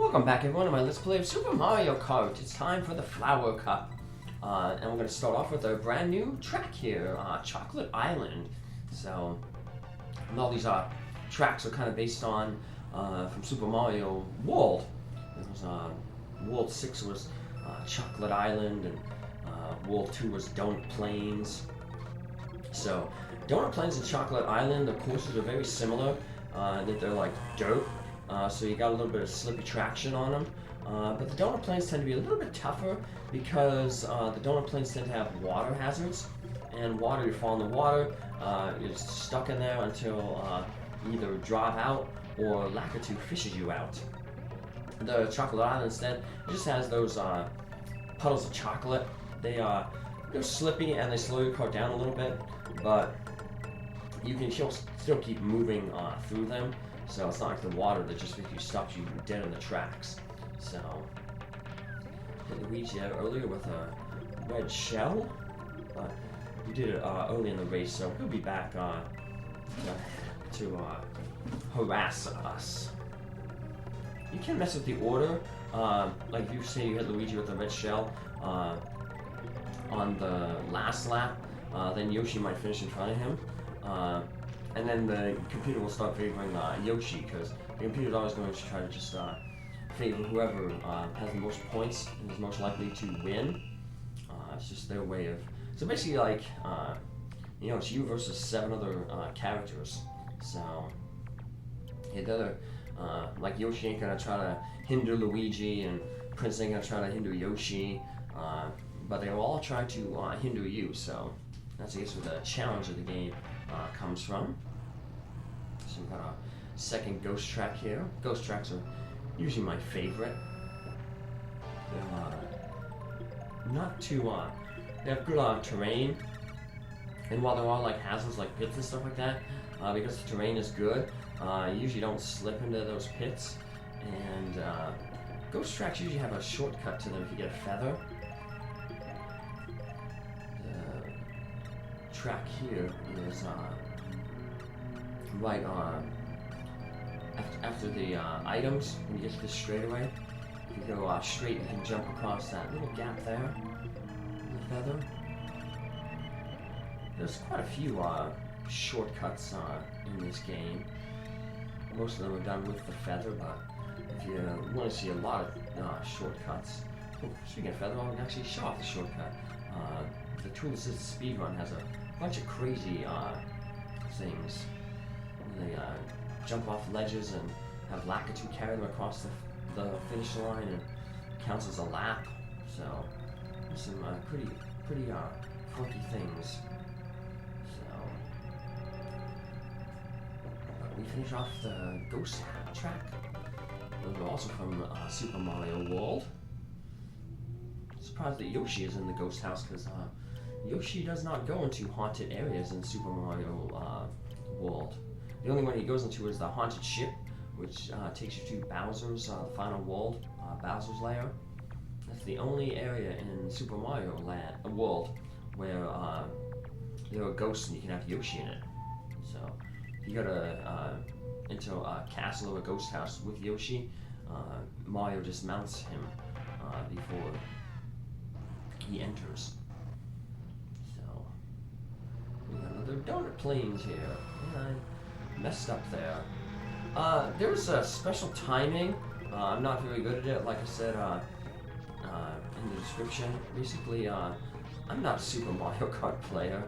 Welcome back everyone to my Let's Play of Super Mario Kart. It's time for the Flower Cup. And we're going to start off with a brand new track here, Chocolate Island. So, all these tracks are kind of based on from Super Mario World. It was, World 6 was Chocolate Island, and World 2 was Donut Plains. So, Donut Plains and Chocolate Island, the courses are very similar, that they're like dirt. So you got a little bit of slippy traction on them. But the donut plains tend to be a little bit tougher because the donut plains tend to have water hazards. And water, you fall in the water, you're stuck in there until you either drop out or Lakitu fishes you out. The Chocolate Island instead, it just has those puddles of chocolate. They're slippy and they slow your car down a little bit, but you can still keep moving through them. So it's not like the water that just makes you stop you dead in the tracks. So, hit Luigi earlier with a red shell, but we did it early in the race, so he'll be back to harass us. You can mess with the order, like if you say you hit Luigi with a red shell on the last lap, then Yoshi might finish in front of him. And then the computer will start favoring Yoshi, because the computer is always going to try to just favor whoever has the most points and is most likely to win. It's just their way of... So basically, like, it's you versus 7 other characters. So, like, Yoshi ain't going to try to hinder Luigi, and Prince ain't going to try to hinder Yoshi, but they will all try to hinder you, so that's, I guess, where the challenge of the game comes from. So we've got a second ghost track here. Ghost tracks are usually my favorite. They're not too, they have good terrain, and while there are like hazards like pits and stuff like that, because the terrain is good, you usually don't slip into those pits, and ghost tracks usually have a shortcut to them if you get a feather. Track here is right after the items. When you get to this straightaway, if you go straight, you can jump across that little gap there in the feather. There's quite a few shortcuts in this game. Most of them are done with the feather, but if you want to see a lot of shortcuts, speaking of feather, I'll actually show off the shortcut. The Tool Assisted Speedrun has a bunch of crazy things. They jump off ledges and have Lakitu carry them across the finish line, and counts as a lap. So there's some pretty funky things. So we finish off the Ghost track. Those are also from Super Mario World. Surprised that Yoshi is in the ghost house, because Yoshi does not go into haunted areas in Super Mario World. The only one he goes into is the haunted ship, which takes you to Bowser's final world, Bowser's lair. That's the only area in Super Mario World where there are ghosts and you can have Yoshi in it. So if you go into a castle or a ghost house with Yoshi, Mario dismounts him before he enters. So we got another donut plains here, and I messed up there. There's a special timing. I'm not very good at it, like I said in the description. Basically, I'm not a Super Mario Kart player.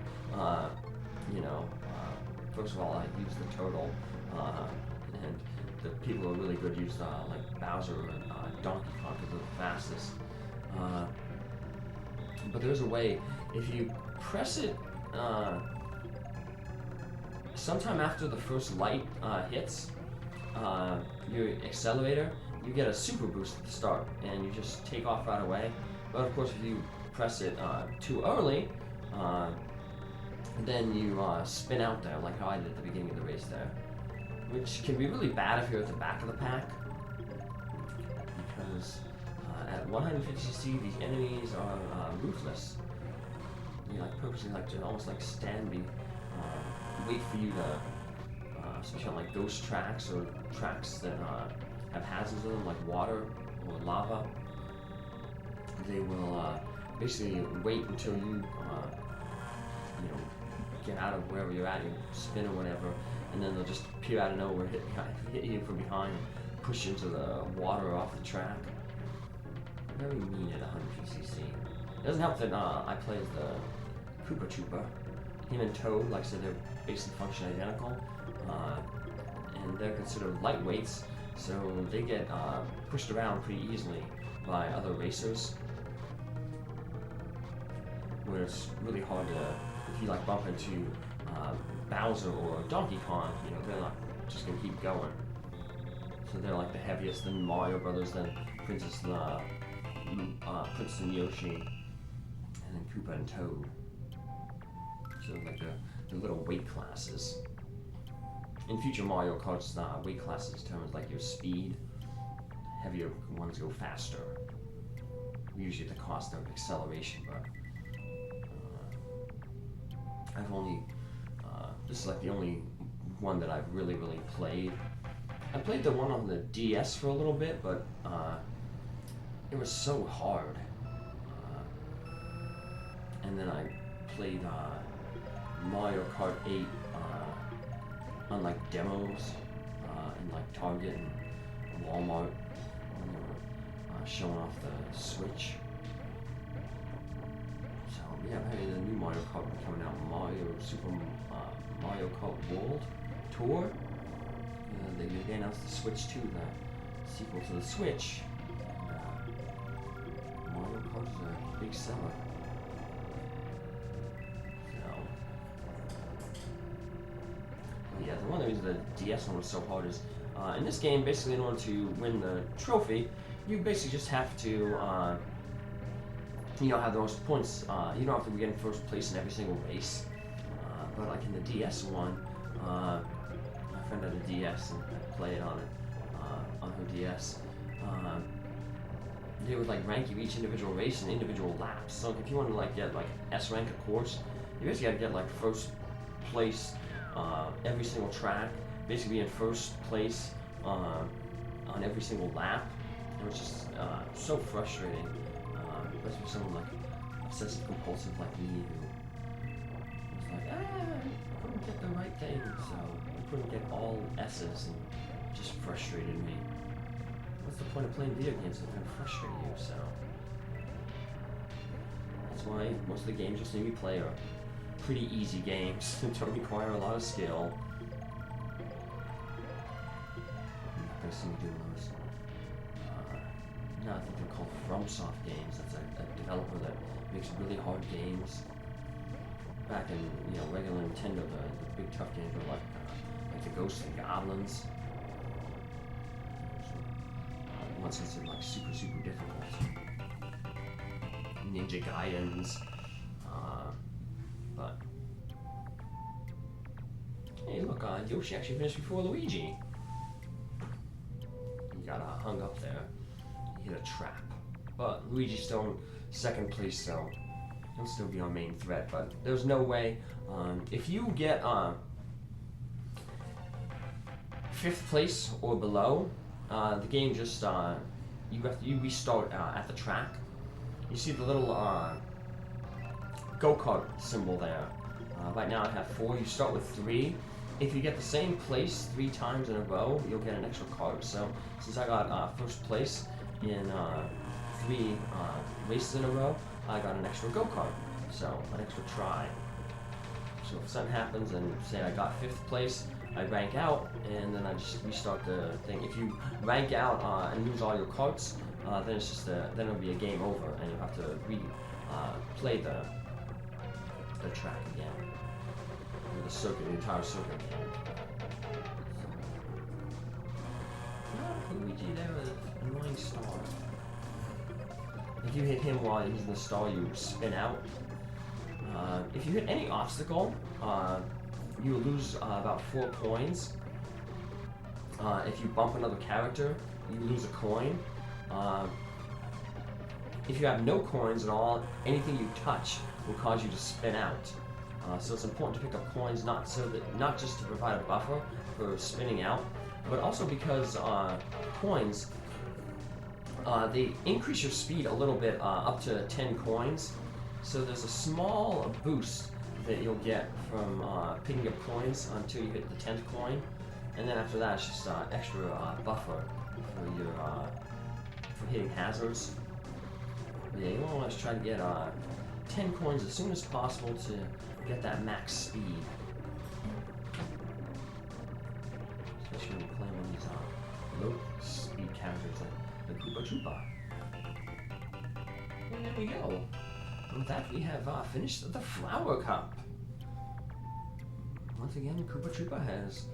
First of all, I use the turtle, and the people who are really good use like Bowser and Donkey Kong, because they're the fastest. But there's a way, if you press it sometime after the first light hits your accelerator, you get a super boost at the start, and you just take off right away. But of course, if you press it too early, then you spin out there, like how I did at the beginning of the race there, which can be really bad if you're at the back of the pack, because at 150cc, these enemies are ruthless. They purposely to almost stand wait for you to, especially on like ghost tracks or tracks that have hazards in them, like water or lava, they will basically wait until you get out of wherever you're at, you spin or whatever, and then they'll just appear out of nowhere, hit you from behind, and push you into the water off the track. Very mean at 100cc. It doesn't help that I play as the Koopa Troopa. Him and Toad, like I said, they're basically function identical, and they're considered lightweights, so they get pushed around pretty easily by other racers, where it's really hard to, if you like bump into Bowser or Donkey Kong, they're not just gonna keep going. So they're like the heaviest, then Mario Brothers, then Princess and Yoshi, and then Koopa and Toad. So like the little weight classes. In future Mario Kart's weight classes determines like your speed. Heavier ones go faster, usually at the cost of acceleration, but I've only, this is like the only one that I've really played. I played the one on the DS for a little bit, but it was so hard. And then I played Mario Kart 8 on like demos in like Target and Walmart when they were showing off the Switch. So yeah, apparently the new Mario Kart will be coming out, Super Mario Kart World Tour. They announced the Switch 2, the sequel to the Switch. And, Mario Kart is a big seller. Yeah, one of the reasons the DS one was so hard is, in this game, basically in order to win the trophy, you basically just have to, have the most points. You don't have to be in first place in every single race. But like in the DS one, my friend had a DS and I played on it, on her DS. They would like rank you each individual race and individual laps. So if you want to like get like S rank a course, you basically got to get like first place every single track, basically in first place on every single lap. It was just so frustrating, especially for someone like obsessive compulsive like me who was like, I couldn't get the right thing, so I couldn't get all S's, and it just frustrated me. What's the point of playing video games if they're gonna frustrate you? So that's why most of the games you'll see me play are pretty easy games that don't require a lot of skill. I'm not gonna see me doing those. No, I think they're called FromSoft games. That's a developer that makes really hard games. Back in regular Nintendo, the big tough games were like the Ghosts and Goblins. One's considered like super difficult. Ninja Gaidens. But hey, look, Yoshi actually finished before Luigi. He got hung up there. He hit a trap. But Luigi's still in second place, so he'll still be our main threat. But there's no way. If you get 5th place or below, the game just you restart at the track. You see the little go-kart symbol there. Right now I have 4. You start with 3. If you get the same place 3 times in a row, you'll get an extra card. So since I got first place in 3 races in a row, I got an extra go-kart. So an extra try. So if something happens and say I got 5th place, I rank out and then I just restart the thing. If you rank out and lose all your carts, then it's just then it'll be a game over and you'll have to play the track again, or the circuit, the entire circuit again. Luigi there with an annoying star. If you hit him while he's in the star, you spin out. If you hit any obstacle, you lose about 4 coins. If you bump another character, you lose a coin. If you have no coins at all, anything you touch will cause you to spin out. So it's important to pick up coins not just to provide a buffer for spinning out, but also because coins, they increase your speed a little bit, up to 10 coins. So there's a small boost that you'll get from picking up coins until you hit the 10th coin, and then after that it's just extra buffer for your for hitting hazards. Yeah, you want to try to get 10 coins as soon as possible to get that max speed. Especially when you're playing with these low speed characters like the Koopa Troopa. And there we go. And with that, we have finished the Flower Cup. Once again, Koopa Troopa has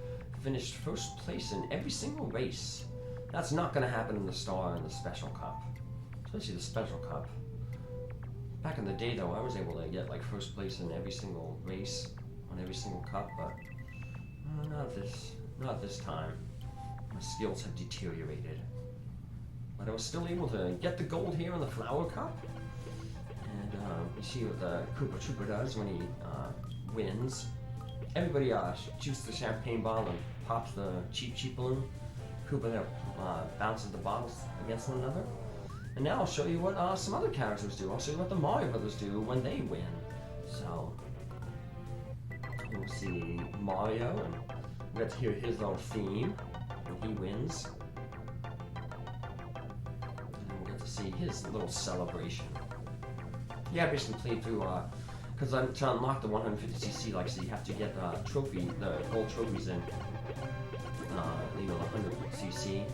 finished first place in every single race. That's not going to happen in the Star and the Special Cup. Especially the Special Cup. Back in the day, though, I was able to get like first place in every single race on every single cup, but not this time. My skills have deteriorated. But I was still able to get the gold here in the Flower Cup. And you see what the Koopa Troopa does when he wins. Everybody shoots the champagne bottle and pops the cheap balloon. Koopa bounces the bottles against one another. And now I'll show you what some other characters do. I'll show you what the Mario Brothers do when they win. So, we'll see Mario, and we get to hear his little theme when he wins. And we'll get to see his little celebration. Yeah, I basically played through, because to unlock the 150cc, like, so you have to get the gold trophies in, the 100cc.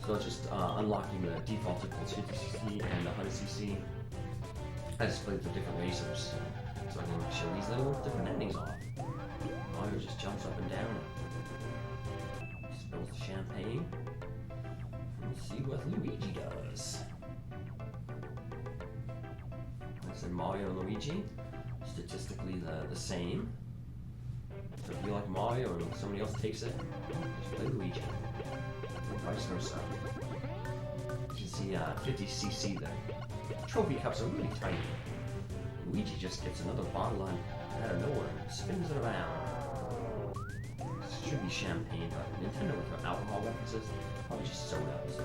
So it's just unlocking the default 50cc and the 100cc. I just played the different racers, so I can show these little different endings off. Mario just jumps up and down, spills the champagne. Let's see what Luigi does. Like I said, Mario and Luigi, statistically the same. So if you like Mario and somebody else takes it, just play Luigi. Or vice versa. You can see 50cc there. Trophy cups are really tiny. Luigi just gets another bottle out of nowhere and spins it around. This should be champagne, but Nintendo with their alcohol references, probably just soda, so